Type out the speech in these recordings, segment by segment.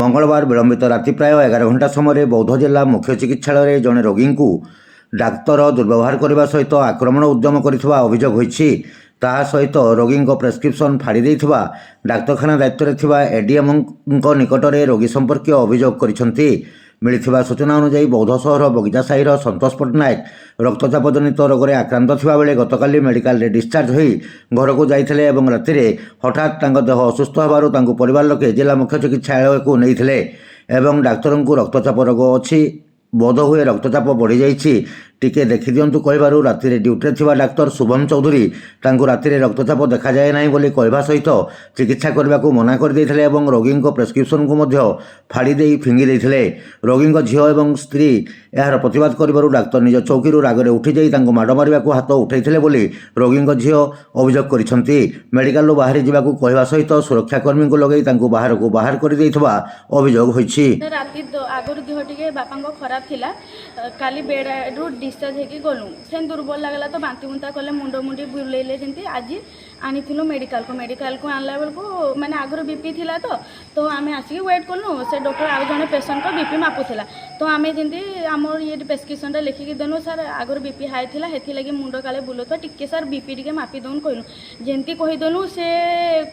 मंगलवार विलंबित राति प्राय 11 घंटा समय बौद्ध जिला मुख्य चिकित्सालय जड़े रोगी को डाक्तर दुर्व्यवहार करने सहित आक्रमण उद्यम कर अभियोग होती। ता सहित रोगी प्रेस्क्रिप्शन फाड़ी देइथिबा डाक्तखाना दायित्व एडीएम निकट में रोगी संपर्क अभियोग कर मिलिथिबा सूचना अनुसार बौद्ध सहर बगिजा साहिर संतोष पट्टनायक रक्तचाप जनित रोग में आक्रांत थिबा बेले गतकाली मेडिकल डिस्चार्ज होई घर को जाइथिले एवं रातिरे हठात तांको देह असुस्थ होबारु तांको परिवार लोके जिला मुख्य चिकित्सालय को नैथिले एवं डाक्तर को रक्तचाप रोग अछि बोध हुए रक्तचाप बढ़ी जाइछि टिके देखि दियंतु कहबारु रातिरे ड्यूटी थिबा डाक्टर शुभम चौधरी तांको रातिरे रक्तचाप देखा जाए नाही बोली कहबा सहित चिकित्सा करबा को मना कर देथिले एवं रोगी प्रेस्क्रिप्शन को मध्य फाड़ी देई फिंगी देथिले। रोगी झियो एवं स्त्री यार प्रतिवाद करबारु डाक्तर निज चौकी रागरे उठी जाई तांको माड मारिबा को हाथ उठैथिले बोली रोगी झियो अभियोग करिसंती। मेडिकल बाहरी जीवा को कहबा सहित सुरक्षाकर्मी को लगै तांको बाहर को बाहर कर देइथबा अभियोग होइछि। राति आगुर देह टिके बापा खराब थिला काली बेड डिस्चार्ज होगी गलु से दुर्बल लगला तो बांती बुंता कले मुंड मुंडी बुलेले जंती आज आनी मेडिकल को आनला बेल को माने आगर बीपी थिला तो आमे आसिक वेट कलु से डॉक्टर आ जने पेशेंट को बीपी मापुला तो आमे जंती आमर ये प्रेस्क्रिप्शन टा लिखिक देनु सर आगर बीपी हाई थिला हेथि लगी मुंड काले बुलत टिके सर बीपी टिके मापी दउन कहलु जेंती कहि देनु से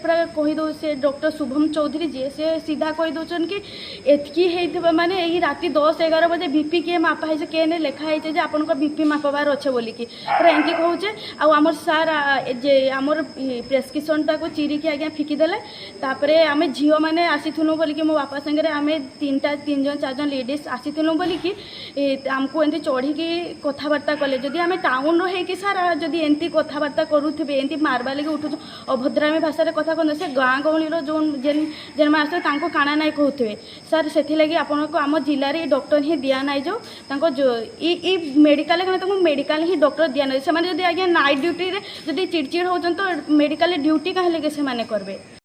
पूरा कहि दउ से डॉक्टर शुभम चौधरी जे से सीधा कहि दउचन कि एतकी हेइथबा माने एही राति 10-11 बजे बीपी के मापा है के ने लिखा है जे आपन को बीपी मापबार अच्छे बोली कि पूरा एंती कहूचे आमर सार जे आमर प्रेस्क्रिप्शन टा को चिरी के आज्ञा फिकी देले तापरे आमे झियो माने आसीथुनु बोली कि मो बापा संगे आमे 3-4 जन लेडीज आसीथुनु बोली कि हमको एंती चढ़ी की कथबार्ता कले जदि आमे टाउन रो हे कि सार जदि एंती कथबार्ता करूथिबे एंती मारबा लगे उठु अभद्रामी भाषा रे कथा कहन से गाँ गहली रो जोन जेन मास्टर तांको काना नाइ कहउथिबे सर सेथि लगी आपन को आम जिल्ला रे डॉक्टर ही दिया नाइ जो तांको ई मेडिकल के तांको मेडिकल ही डॉक्टर दिया नाइ से माने जदि आज्ञा नाइट ड्यूटी रे जदि चिड़चिड़ होचन तो मेडिकल ड्यूटी काहे लगे से माने करबे।